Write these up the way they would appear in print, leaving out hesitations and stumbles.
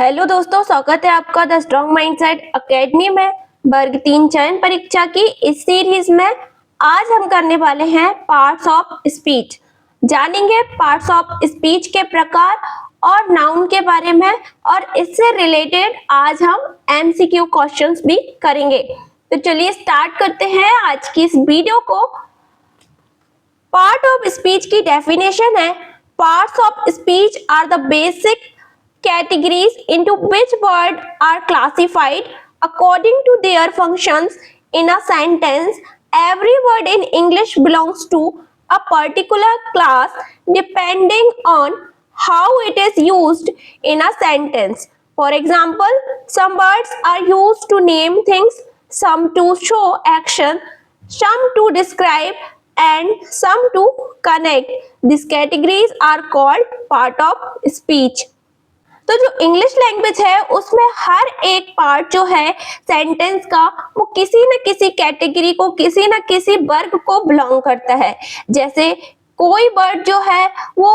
Hello दोस्तों, स्वागत है आपका द स्ट्रॉन्ग माइंडसेट एकेडमी में वर्ग 3 चयन परीक्षा की इस सीरीज में। आज हम करने वाले हैं पार्ट्स ऑफ स्पीच। जानेंगे पार्ट्स ऑफ स्पीच के प्रकार और नाउन के बारे में, और इससे रिलेटेड आज हम एमसीक्यू क्वेश्चंस भी करेंगे। तो चलिए स्टार्ट करते हैं आज की इस वीडियो को। पार्ट ऑफ स्पीच की डेफिनेशन है, parts of speech are the basic categories into which words are classified according to their functions in a sentence. Every word in English belongs to a particular class depending on how it is used in a sentence. For example, some words are used to name things, some to show action, some to describe, and some to connect. These categories are called part of speech. तो जो English language है उसमें हर एक part जो है sentence का, वो किसी न किसी कैटेगरी को, किसी न किसी वर्ग को बिलोंग करता है। जैसे कोई वर्ड जो है वो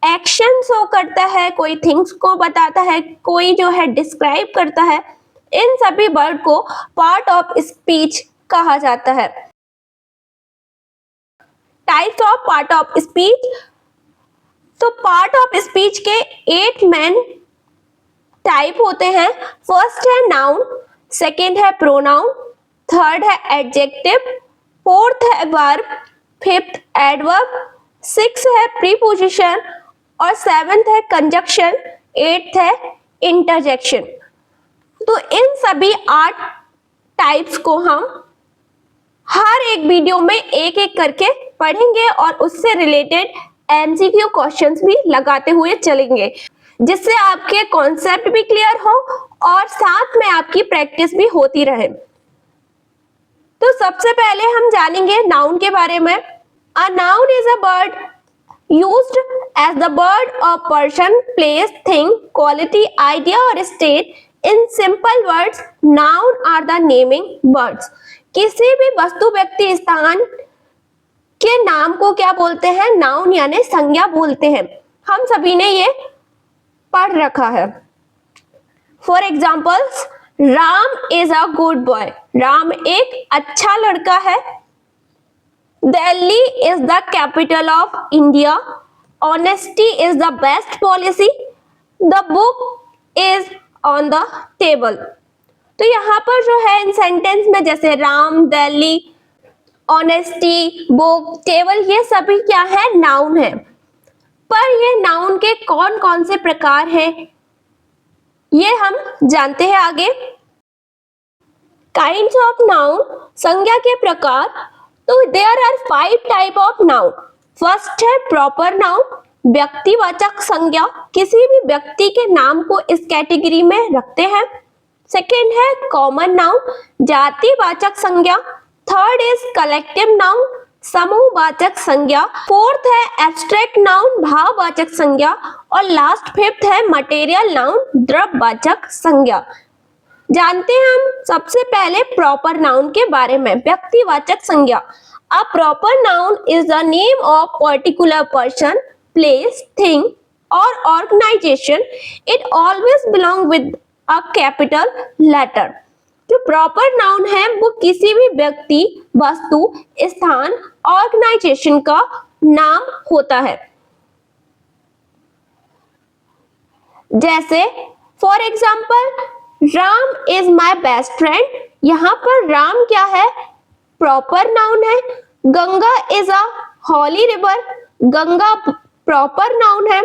एक्शन शो करता है, कोई थिंग्स को बताता है, कोई जो है डिस्क्राइब करता है। इन सभी वर्ड को पार्ट ऑफ स्पीच कहा जाता है। Types of part of speech. तो पार्ट ऑफ स्पीच के 8 मेन टाइप होते हैं। फर्स्ट है नाउन, सेकंड है प्रोनाउन, थर्ड है एडजेक्टिव, फोर्थ है वर्ब, फिफ्थ एडवर्ब, सिक्स है प्रीपोजिशन और सेवेंथ है कंजक्शन, एट्थ है इंटरजेक्शन। तो इन सभी 8 टाइप्स को हम हर एक वीडियो में एक एक करके पढ़ेंगे और उससे रिलेटेड एमसीक्यू क्वेश्चंस भी लगाते हुए चलेंगे, जिससे आपके कॉन्सेप्ट भी क्लियर हो और साथ में आपकी प्रैक्टिस भी होती रहे। तो सबसे पहले हम जानेंगे नाउन के बारे में। A noun is a word used as the word of person, place, thing, quality, idea और state. In simple words, noun are the naming words. किसी भी वस्तु, व्यक्ति, स्थान के नाम को क्या बोलते हैं? नाउन यानी संज्ञा बोलते हैं। हम सभी ने ये पढ़ रखा है। For examples, Ram is a good boy. Ram एक अच्छा लड़का है। Delhi is the capital of India. Honesty is the best policy. The book is on the table. तो यहाँ पर जो है इन सेंटेंस में जैसे Ram, Delhi, honesty, book, table, ये सभी क्या है? नाउन है। पर ये नाउन के कौन कौन से प्रकार हैं ये हम जानते हैं आगे। काइंड्स ऑफ नाउन, संज्ञा के प्रकार। तो there are 5 type of noun. First है प्रॉपर नाउन, व्यक्तिवाचक संज्ञा। किसी भी व्यक्ति के नाम को इस कैटेगरी में रखते हैं। सेकेंड है कॉमन नाउन, जातिवाचक संज्ञा। थर्ड इज कलेक्टिव नाउन, समूहवाचक संज्ञा। फोर्थ है एब्स्ट्रैक्ट नाउन, भाववाचक संज्ञा। और लास्ट फिफ्थ है मटेरियल नाउन, द्रव्यवाचक संज्ञा। जानते हैं हम सबसे पहले प्रॉपर नाउन के बारे में, व्यक्तिवाचक संज्ञा। A proper noun is the name of particular person, place, thing और organisation. It always belong with a capital letter. जो प्रॉपर नाउन है वो किसी भी व्यक्ति, वस्तु, स्थान, ऑर्गेनाइजेशन का नाम होता है। जैसे for example, Ram is my best friend. यहाँ पर राम क्या है? प्रॉपर नाउन है। Ganga is a holy river. Ganga proper noun है।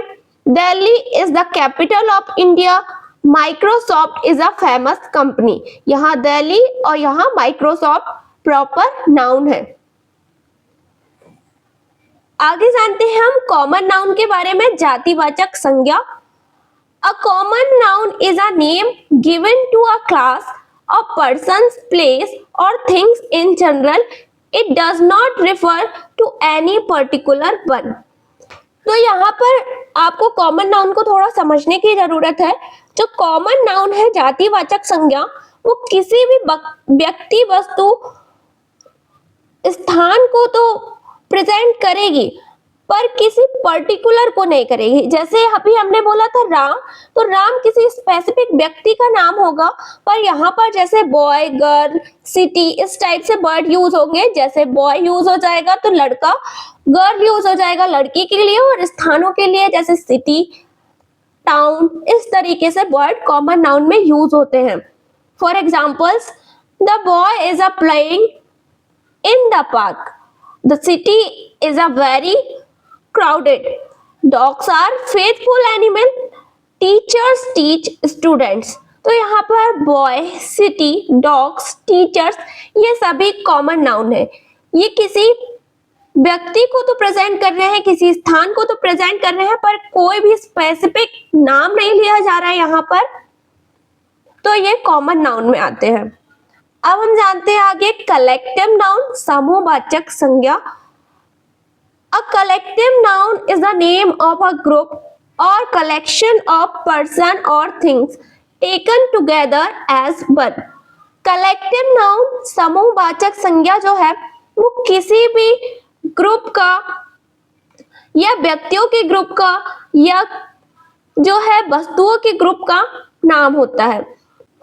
Delhi is the capital of India. Microsoft is a famous company. यहाँ दिल्ली और यहाँ माइक्रोसॉफ्ट प्रॉपर नाउन है। आगे जानते हैं हम कॉमन नाउन के बारे में, जातिवाचक संज्ञा। A common noun is a name given to a class of persons, place और things in general. It does not refer to any particular one. तो यहाँ पर आपको कॉमन नाउन को थोड़ा समझने की जरूरत है। जो कॉमन नाउन है, जातिवाचक संज्ञा, वो किसी भी व्यक्ति, वस्तु, स्थान को तो प्रेजेंट करेगी, पर किसी पर्टिकुलर को नहीं करेगी। जैसे अभी हमने बोला था राम, तो राम किसी स्पेसिफिक व्यक्ति का नाम होगा, पर यहाँ पर जैसे बॉय, गर्ल, सिटी, इस टाइप से वर्ड यूज होंगे। जैसे बॉय यूज हो जाएगा तो लड़का, गर्ल यूज हो जाएगा लड़की के लिए, और स्थानों के लिए जैसे सिटी, टाउन, इस तरीके से वर्ड कॉमन नाउन में यूज होते हैं। For examples, the boy is playing in the park, the city is very crowded, dogs are faithful animal, teachers teach students। तो यहाँ पर boy, city, dogs, teachers ये सभी कॉमन नाउन है। ये किसी व्यक्ति को तो प्रेजेंट कर रहे हैं, किसी स्थान को तो प्रेजेंट कर रहे हैं, पर कोई भी स्पेसिफिक नाम नहीं लिया जा रहा है यहाँ पर, तो ये कॉमन नाउन में आते हैं। अब हम जानते हैं आगे कलेक्टिव नाउन, समूहवाचक संज्ञा। A collective noun is the name of a group or collection of person or things taken together as one। Collective noun, समूहवाचक संज्ञा जो है वो किसी भी ग्रुप का या व्यक्तियों के ग्रुप का या जो है वस्तुओं के ग्रुप का नाम होता है।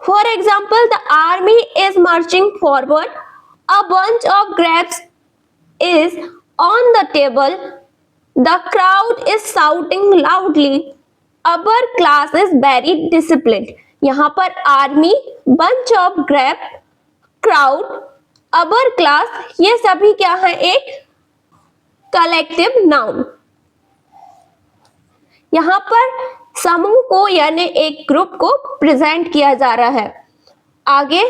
For example, the army is marching forward, a bunch of grapes is on the table, the crowd is shouting loudly, upper class is very disciplined। यहाँ पर army, bunch of grape, crowd, upper class ये सभी क्या है, एक collective noun. यहाँ पर समूह को यानी एक ग्रुप को प्रेजेंट किया जा रहा है। आगे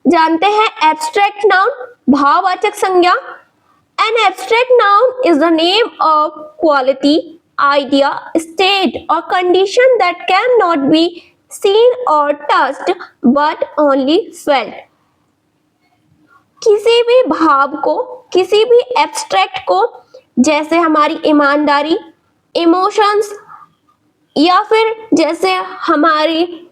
जानते हैं एब्स्ट्रैक्ट नाउन, भाववाचक संज्ञा। An abstract noun is the name of quality, idea, state or condition that cannot be seen or touched but only felt। किसी भी भाव को, किसी भी एब्स्ट्रैक्ट को, जैसे हमारी ईमानदारी, इमोशंस, या फिर जैसे हमारी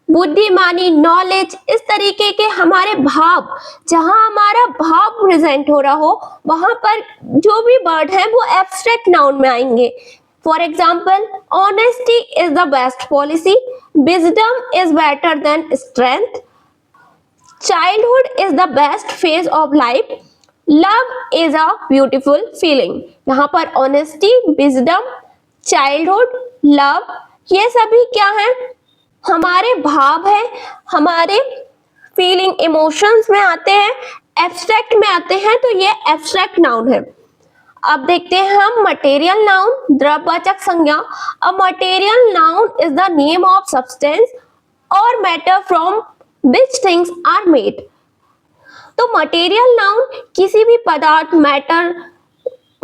बुद्धिमानी, नॉलेज, इस तरीके के हमारे भाव, जहां हमारा भाव प्रेजेंट हो रहा हो, वहां पर जो भी वर्ड है वो एब्स्ट्रैक्ट नाउन में आएंगे। For example, honesty is the best policy, wisdom is better than strength, childhood is the best phase of life, love is a beautiful feeling. यहाँ पर ऑनेस्टी, विजडम, चाइल्डहुड, लव ये सभी क्या है, हमारे भाव है, हमारे फीलिंग, इमोशंस में आते हैं, एब्स्ट्रैक्ट में आते हैं, तो ये एब्स्ट्रैक्ट नाउन है। अब देखते हैं हम मटेरियल नाउन, द्रव्यवाचक संज्ञा। A material noun is the name of substance और matter from which things are made. तो मटेरियल नाउन किसी भी पदार्थ, मैटर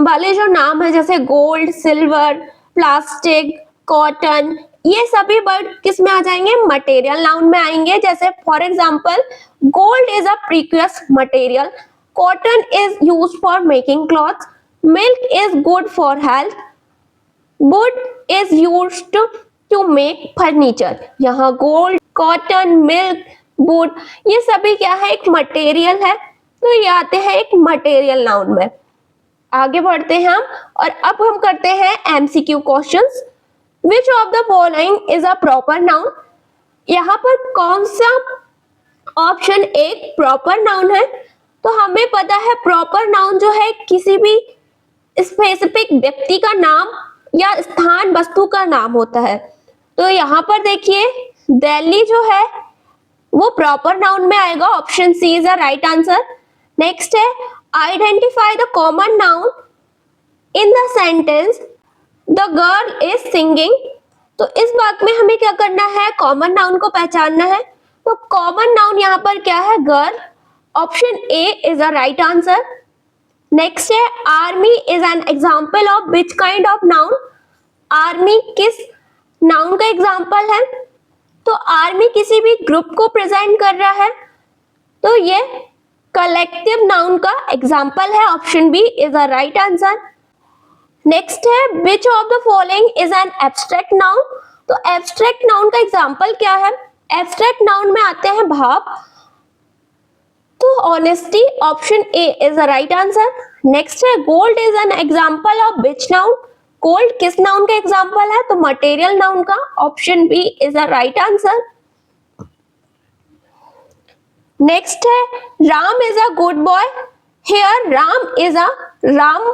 वाले जो नाम है, जैसे गोल्ड, सिल्वर, प्लास्टिक, कॉटन, ये सभी वर्ड किस में आ जाएंगे, मटेरियल नाउन में आएंगे। जैसे for example, gold is a precious material, cotton is used for making clothes, milk is good for health, wood is used to make furniture. यहाँ gold, cotton, milk, wood ये सभी क्या है, एक मटेरियल है, तो ये आते हैं एक मटेरियल नाउन में। आगे बढ़ते हैं हम, और अब हम करते हैं MCQ questions. Which of the following is a proper noun? यहाँ पर कौन सा ऑप्शन एक प्रॉपर नाउन है? तो हमें पता है प्रॉपर नाउन जो है किसी भी स्पेसिफिक व्यक्ति का नाम या स्थान, वस्तु का नाम होता है। तो यहाँ पर देखिए दिल्ली जो है वो प्रॉपर नाउन में आएगा, option C is the right answer. Next है identify the common noun in the sentence the girl is singing. तो इस बात में हमें क्या करना है, कॉमन नाउन को पहचानना है। तो कॉमन नाउन यहाँ पर क्या है, girl, option A is the right answer. Next है army is an example of which kind of noun. Army किस नाउन का एग्जाम्पल है? तो आर्मी किसी भी ग्रुप को प्रेजेंट कर रहा है, तो ये कलेक्टिव नाउन का एग्जाम्पल है, option B is the right answer. Next है which of the following is an abstract noun. तो एब्स्ट्रैक्ट नाउन का एग्जाम्पल क्या है? एब्स्ट्रैक्ट नाउन में आते हैं भाव। तो honesty option A is the right answer. Next है gold is an example of which noun. Gold किस नाउन का एग्जांपल है? तो मटेरियल नाउन का। Option B is the right answer. Next है Ram is a good boy. Here Ram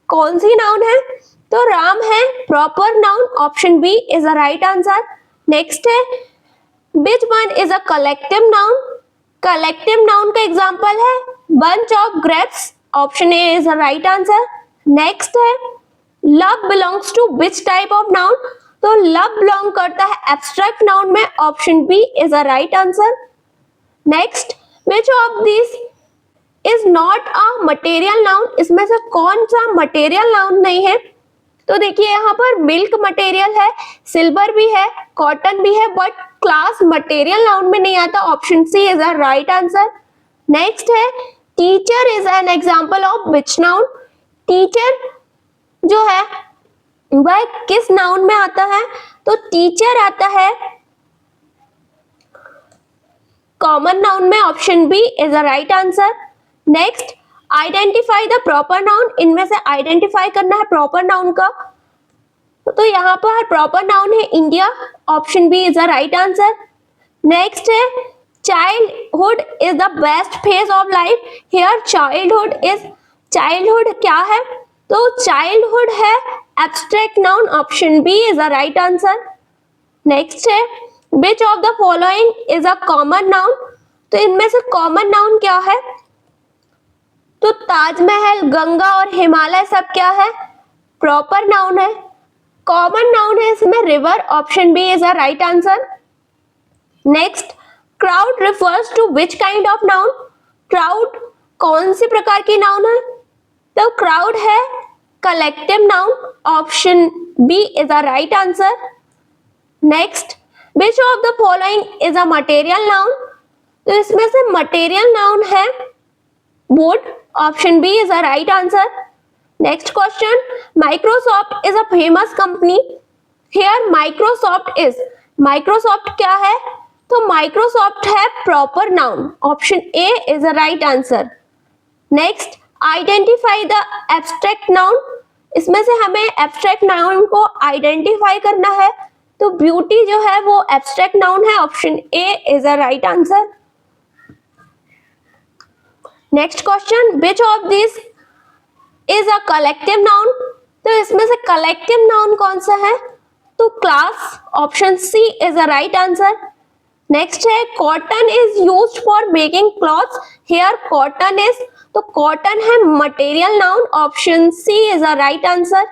कौन सी noun है? तो राम है proper noun. Option B is the right answer. Next है which one is a collective noun? Collective noun का example है bunch of grapes। Option A is the right answer. Next है love belongs to which type of noun? तो love belong करता है abstract noun में। Option B is the right answer. Next which of these is not a material noun? इसमें से कौन सा material noun नहीं है? तो देखिए यहाँ पर मिल्क मटेरियल है, सिल्वर भी है, कॉटन भी है, बट क्लास मटेरियल नाउन में नहीं आता। Option C is the right answer. Next है teacher is an example of which noun? Teacher जो है वह किस नाउन में आता है? तो टीचर आता है कॉमन नाउन में। Option B is the right answer. Next identify the proper noun. इनमें से आइडेंटिफाई करना है प्रॉपर नाउन का। तो यहाँ पर प्रॉपर नाउन है India. Option B is the right answer. Next है childhood is the best phase of life. Here childhood क्या है? तो चाइल्डहुड है abstract noun. Option B is the right answer. Next है which of the following is a common noun? तो इनमें से common noun क्या है? तो ताजमहल, गंगा और हिमालय सब क्या है? प्रॉपर नाउन है। कॉमन नाउन है इसमें river. Option B is the right answer. Next crowd refers to which kind of noun? Crowd कौन सी प्रकार की नाउन है? तो क्राउड है collective noun. Option B is the right answer. Next which of the following is a material noun? तो इसमें से मटेरियल नाउन है wood. Option B is the right answer. Next question Microsoft is a famous company. Here Microsoft क्या है? तो Microsoft है proper noun. Option A is the right answer. Next identify the abstract noun. इसमें से हमें abstract noun को identify करना है। तो ब्यूटी जो है वो एब्स्ट्रैक्ट नाउन है। Option A is the right answer. Next question which of this is a collective noun? तो इसमें से कलेक्टिव नाउन कौन सा है? तो class. Option C is the right answer. Next है cotton is used for making clothes. Here cotton is, तो cotton है material noun. Option C is the right answer.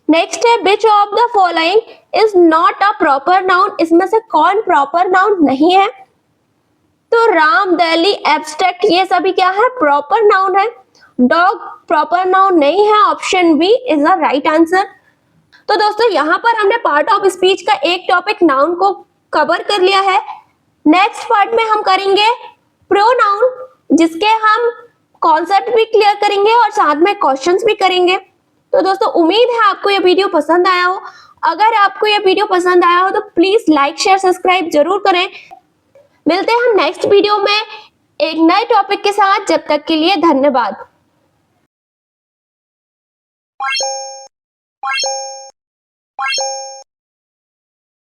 Next है which of the following is not a proper noun? इसमें से कौन proper noun नहीं है? तो राम, दिल्ली, एब्स्ट्रैक्ट ये सभी क्या है? प्रॉपर नाउन है। डॉग प्रॉपर नाउन नहीं है। Option B is the right answer. तो दोस्तों यहाँ पर हमने पार्ट ऑफ स्पीच का एक टॉपिक नाउन को कवर कर लिया है। नेक्स्ट पार्ट में हम करेंगे प्रोनाउन, जिसके हम कॉन्सेप्ट भी क्लियर करेंगे और साथ में क्वेश्चंस भी करेंगे। तो दोस्तों उम्मीद है आपको ये वीडियो पसंद आया हो। अगर आपको ये वीडियो पसंद आया हो तो प्लीज लाइक, शेयर, सब्सक्राइब जरूर करें। मिलते हैं हम नेक्स्ट वीडियो में एक नए टॉपिक के साथ। जब तक के लिए धन्यवाद।